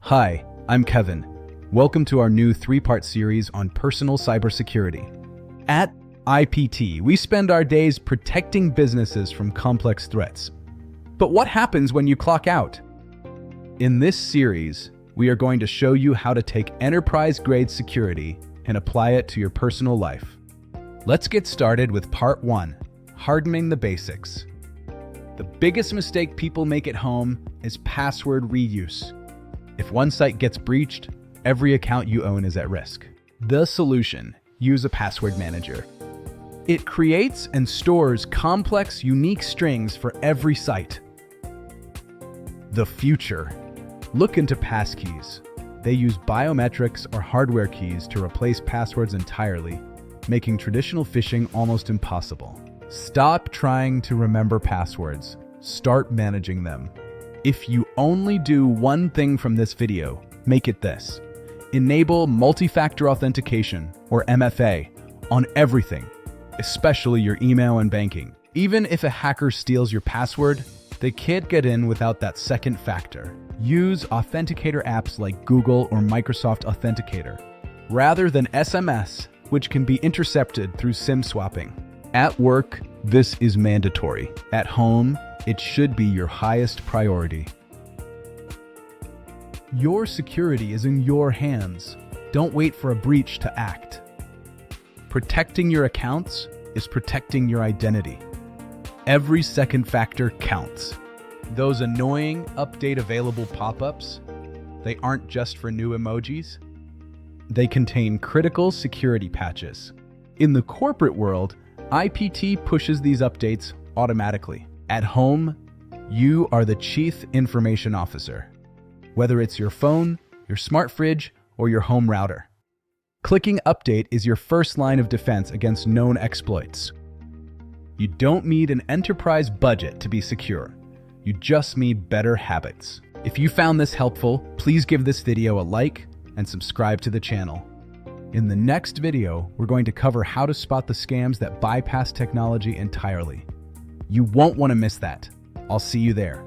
Hi, I'm Kevin. Welcome to our new three-part series on personal cybersecurity. At IPT, we spend our days protecting businesses from complex threats. But what happens when you clock out? In this series, we are going to show you how to take enterprise-grade security and apply it to your personal life. Let's get started with Part 1, Hardening the Basics. The biggest mistake people make at home is password reuse. If one site gets breached, every account you own is at risk. The solution: use a password manager. It creates and stores complex, unique strings for every site. The future: look into passkeys. They use biometrics or hardware keys to replace passwords entirely, making traditional phishing almost impossible. Stop trying to remember passwords. Start managing them. If you only do one thing from this video, make it this: enable multi-factor authentication, or MFA, on everything, especially your email and banking. Even if a hacker steals your password, they can't get in without that second factor. Use authenticator apps like Google or Microsoft Authenticator, rather than SMS, which can be intercepted through SIM swapping. At work, this is mandatory. At home, it should be your highest priority. Your security is in your hands. Don't wait for a breach to act. Protecting your accounts is protecting your identity. Every second factor counts. Those annoying update available pop-ups, they aren't just for new emojis. They contain critical security patches. In the corporate world, IPT pushes these updates automatically. At home, you are the Chief Information Officer, whether it's your phone, your smart fridge, or your home router. Clicking Update is your first line of defense against known exploits. You don't need an enterprise budget to be secure. You just need better habits. If you found this helpful, please give this video a like and subscribe to the channel. In the next video, we're going to cover how to spot the scams that bypass technology entirely. You won't want to miss that. I'll see you there.